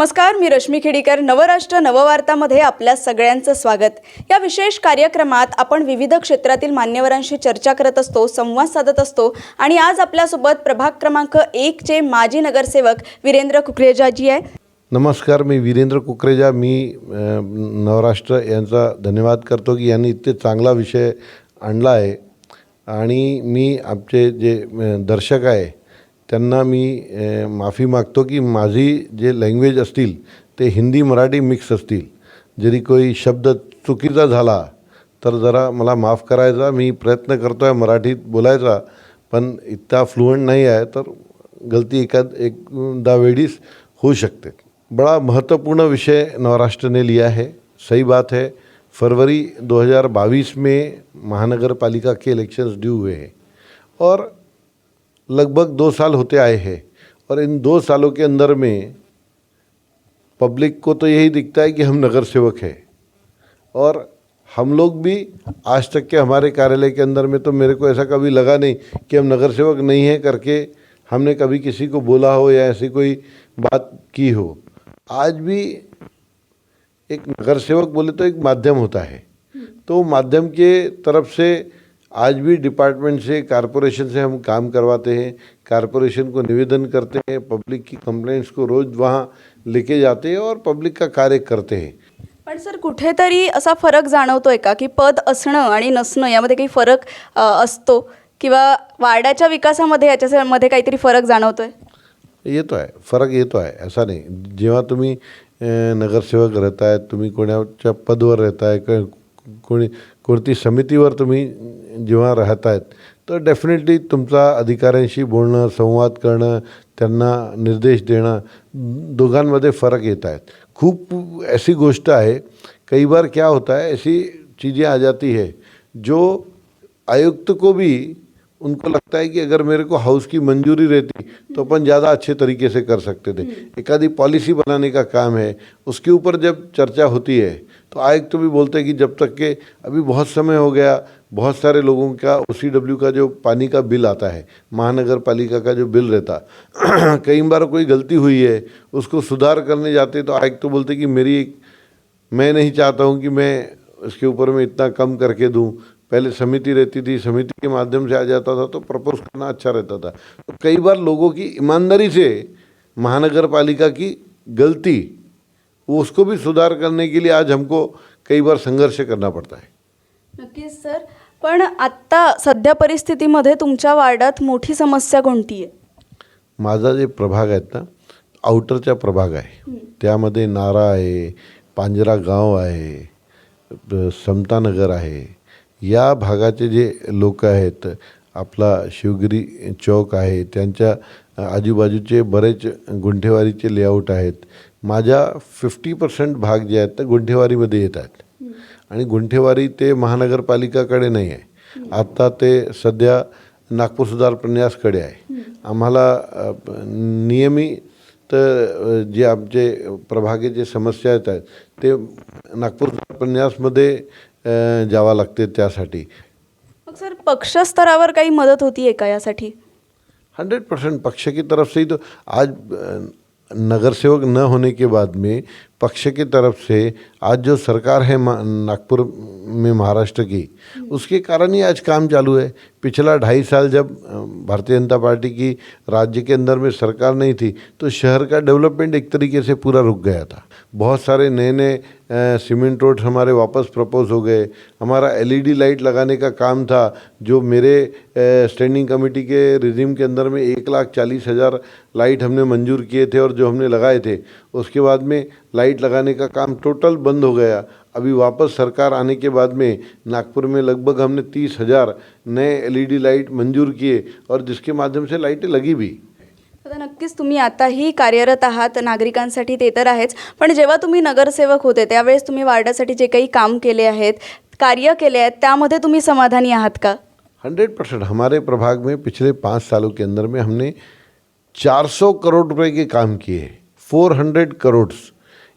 नमस्कार, मी रश्मी खेडीकर. नवराष्ट्र नववार्तामध्ये आपल्या सगळ्यांचं स्वागत. या विशेष कार्यक्रमात आपण विविध क्षेत्रातील मान्यवरांशी चर्चा करत असतो, संवाद साधत असतो आणि आज आपल्यासोबत प्रभाग क्रमांक 1 चे माजी नगरसेवक वीरेंद्र कुकरेजाजी आहे. नमस्कार, मी वीरेंद्र कुकरेजा. मी नवराष्ट्र यांचा धन्यवाद करतो की यांनी इतके चांगला विषय आणला आहे आणि मी आमचे जे दर्शक आहे त्यांना मी माफी मागतो की माझी जे लँग्वेज असतील ते हिंदी मराठी मिक्स असतील. जरी कोई शब्द चुकीचा झाला तर जरा मला माफ़ करायचा. मी प्रयत्न करतो आहे मराठीत बोलायचा, पण इतका फ्लुएंट नहीं है, तर गलती एकदा वेळीस हो सकते. बड़ा महत्वपूर्ण विषय नवराष्ट्र ने लिया है. सही बात है, फरवरी 2022 में महानगर पालिका के इलेक्शंस ड्यू हुए हैं और लगभग 2 साल होते आए हैं और इन 2 सालों के अंदर में पब्लिक को तो यही दिखता है कि हम नगर सेवक हैं और हम लोग भी आज तक के हमारे कार्यालय के अंदर में तो मेरे को ऐसा कभी लगा नहीं कि हम नगर सेवक नहीं हैं करके हमने कभी किसी को बोला हो या ऐसी कोई बात की हो. आज भी एक नगर सेवक बोले तो एक माध्यम होता है, तो माध्यम के तरफ से आज भी डिपार्टमेंट से, कारपोरेशन से हम काम करवाते हैं. कारपोरेशन को निवेदन करते हैं, पब्लिक की कंप्लेंट्स को रोज़ वहाँ लेके जाते हैं और पब्लिक का कार्य करते हैं. पण सर, कुठेतरी असा फरक जाणवतोय का की पद असणं आणि नसणं यामध्ये काही फरक असतो किंवा वार्डाच्या विकासामध्ये याच्यामध्ये काहीतरी फरक जाणवतोय? ये तो आहे, फरक येतो आहे, ऐसा नहीं. जेव्हा तुम्ही नगरसेवक रहता है, तुम्ही कोणाच्या पदवर रहता है, कोणती समितीवर तुम्ही जेव्हा राहतायत तर डेफिनेटली तुमचा अधिकाऱ्यांशी बोलणं, संवाद करणं, त्यांना निर्देश देणं, दोघांमध्ये फरक येत आहेत. खूप ऐसी गोष्ट है, कई बार क्या होता है, ऐसी चीज़ें आ जाती है जो आयुक्त को भी उनको लगता है कि अगर मेरे को हाउस की मंजूरी रहती तो अपन ज़्यादा अच्छे तरीके से कर सकते थे. एकादी पॉलिसी बनाने का काम है, उसके ऊपर जब चर्चा होती है तो आयुक्त तो भी बोलते हैं कि जब तक के अभी बहुत समय हो गया, बहुत सारे लोगों का OCW का जो पानी का बिल आता है, महानगर पालिका का जो बिल रहता कई बार कोई गलती हुई है, उसको सुधार करने जाते तो आयुक्त तो बोलते कि मैं नहीं चाहता हूँ कि मैं उसके ऊपर में इतना कम करके दूँ. पहले समिति रहती थी, समिति के माध्यम से आ जाता था तो प्रपोज करना अच्छा रहता था. तो कई बार लोगों की ईमानदारी से महानगर पालिका की गलती, वो उसको भी सुधार करने के लिए आज हमको कई बार संघर्ष करना पड़ता है. नक्कीच सर, पण आत्ता सध्या परिस्थितीमध्ये तुमच्या वार्डात मोठी समस्या कोणती आहे? माझा जे प्रभाग आहेत ना, आउटरचा प्रभाग आहे, त्यामध्ये नारा आहे, पांजरा गाव आहे, समतानगर आहे. या भागाचे जे लोक आहेत, आपला शिवगिरी चौक आहे, त्यांच्या आजूबाजूचे बरेच गुंठेवारीचे लेआउट आहेत. माझ्या 50% भाग जे आहेत ते गुंठेवारीमध्ये येतात आणि गुंठेवारी ते महानगरपालिकाकडे नाही आहे. आता ते सध्या नागपूर सुधार प्रन्यासकडे आहे. आम्हाला नियमित जे आमचे प्रभागाचे समस्या आहेत ते नागपूर सुधार प्रन्यासमध्ये जावं लागते. त्यासाठी मग सर, पक्षस्तरावर काही मदत होती आहे का यासाठी? 100% पक्ष की तरफ से ही तो आज नगर सेवक न होने के बाद में पक्ष की तरफ से आज जो सरकार है नागपुर में महाराष्ट्र की, उसके कारण ही आज काम चालू है. पिछला 2.5 साल जब भारतीय जनता पार्टी की राज्य के अंदर में सरकार नहीं थी तो शहर का डेवलपमेंट एक तरीके से पूरा रुक गया था. बहुत सारे नए सीमेंट रोड हमारे वापस प्रपोज हो गए. हमारा LED लाइट लगाने का काम था जो मेरे स्टैंडिंग कमेटी के रिजीम के अंदर में 1,40,000 लाइट हमने मंजूर किए थे और जो हमने लगाए थे उसके बाद में लाइट लगाने का काम टोटल बंद हो गया. अभी वापस सरकार आने के बाद में नागपुर में लगभग हमने 30,000 नए LED लाइट मंजूर किए और जिसके माध्यम से लाइटें लगी भी. आता नक्कीच तुम्ही आताही कार्यरत आहात नागरिकांसाठी, ते तर आहेच, पण जेव्हा तुम्ही नगरसेवक होते त्यावेळेस तुम्ही वार्डासाठी जे काही काम केले आहेत, कार्य केले आहेत, त्यामध्ये तुम्ही समाधानी आहात का? 100% हमारे प्रभाग में पिछले 5 सालों के अंदर में हमने 400 करोड़ रुपए के काम किए. 400 crore,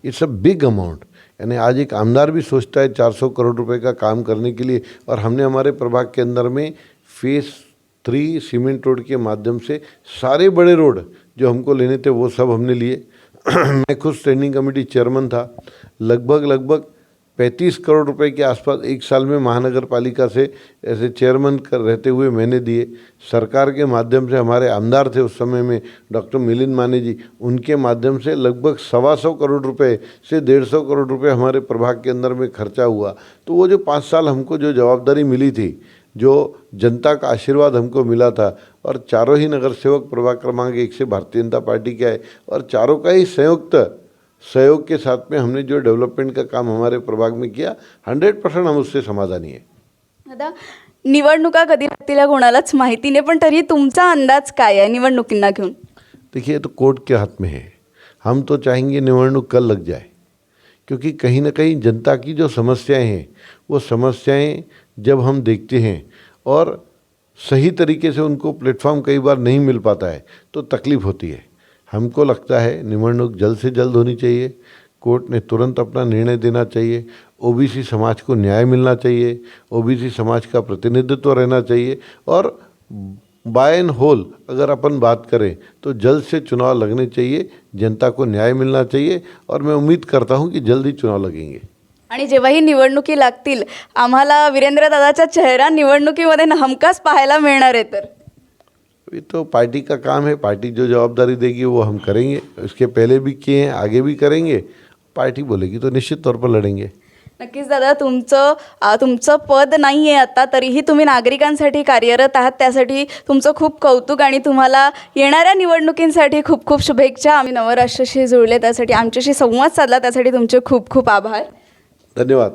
it's a big amount. यानी आज एक आमदार भी सोचता है 400 करोड़ रुपए का काम करने के लिए. और हमने हमारे प्रभाग के अंदर में फेस 3 सीमेंट रोड के माध्यम से सारे बड़े रोड जो हमको लेने थे वो सब हमने लिए. मैं खुद स्टैंडिंग कमेटी चेयरमैन था। लगभग 35 करोड़ रुपए के आसपास एक साल में महानगर पालिका से ऐसे चेयरमैन कर रहते हुए मैंने दिए। सरकार के माध्यम से, हमारे आमदार थे उस समय में डॉक्टर मिलिंद माने जी, उनके माध्यम से लगभग 125 करोड़ रुपए से 150 करोड़ रुपए हमारे प्रभाग के अंदर में खर्चा हुआ। तो वो जो 5 साल हमको जो जवाबदारी मिली थी, जो जनता का आशीर्वाद हमको मिला था, और चारों ही नगर सेवक प्रभाग क्रमांक 1 से भारतीय जनता पार्टी के आए, और चारों का ही संयुक्त सहयोग के साथ में हमने जो डेवलपमेंट का काम हमारे प्रभाग में किया, 100% हम उससे समाधानी है। आता निवडणुका कधी लागतील या कोणालाच माहिती नाही, पण तरी तुमचा अंदाज काय आहे निवडणुकींना घेऊन? देखिए, ये तो कोर्ट के हाथ में है। हम तो चाहेंगे निवडणूक कल लग जाए, क्योंकि कहीं ना कहीं जनता की जो समस्याएं हैं, वो समस्याएं जब हम देखते हैं और सही तरीके से उनको प्लेटफॉर्म कई बार नहीं मिल पाता है तो तकलीफ़ होती है। हमको लगता है निवडणूक जल्द से जल्द होनी चाहिए। कोर्ट ने तुरंत अपना निर्णय देना चाहिए। ओबीसी समाज को न्याय मिलना चाहिए, ओबीसी समाज का प्रतिनिधित्व रहना चाहिए, और बाय एंड होल अगर अपन बात करें तो जल्द से चुनाव लगने चाहिए, जनता को न्याय मिलना चाहिए, और मैं उम्मीद करता हूं कि जल्द ही चुनाव लगेंगे। आणि जेव्हाही निवडणुकी लागतील आम्हाला वीरेंद्र दादाचा चेहरा निवडणुकीमध्ये हमखास पाहायला मिळणार आहे। तर ये तो पार्टी का काम है, पार्टी जो जवाबदारी देगी वो हम करेंगे। इसके पहले भी किए हैं, आगे भी करेंगे। पार्टी बोलेगी तो निश्चित तौर पर लड़ेंगे। नक्कीच दादा, तुमचं पद नाही आहे आता, तरीही तुम्ही नागरिकांसाठी कार्यरत आहात, त्यासाठी तुमचं खूप कौतुक आणि तुम्हाला येणाऱ्या निवडणुकींसाठी खूप खूप शुभेच्छा। आम्ही नवराष्ट्राशी जुळले त्यासाठी, आमच्याशी संवाद साधला त्यासाठी तुमचे खूप खूप आभार। धन्यवाद।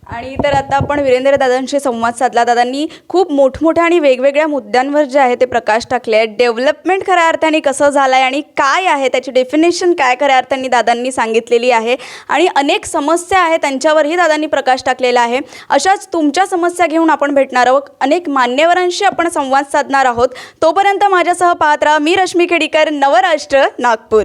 आणि तर आता आपण वीरेंद्र दादांशी संवाद साधला। दादांनी खूप मोठमोठ्या आणि वेगवेगळ्या मुद्द्यांवर जे आहे ते प्रकाश टाकले आहे। डेव्हलपमेंट खऱ्या अर्थाने कसं झालं आहे आणि काय आहे त्याची डेफिनेशन काय खऱ्या अर्थाने दादांनी सांगितलेली आहे, आणि अनेक समस्या आहेत त्यांच्यावरही दादांनी प्रकाश टाकलेला आहे। अशाच तुमच्या समस्या घेऊन आपण भेटणार आहोत, अनेक मान्यवरांशी आपण संवाद साधणार आहोत। तोपर्यंत माझ्यासह पाहत राहा, मी रश्मी खेडीकर, नवराष्ट्र, नागपूर।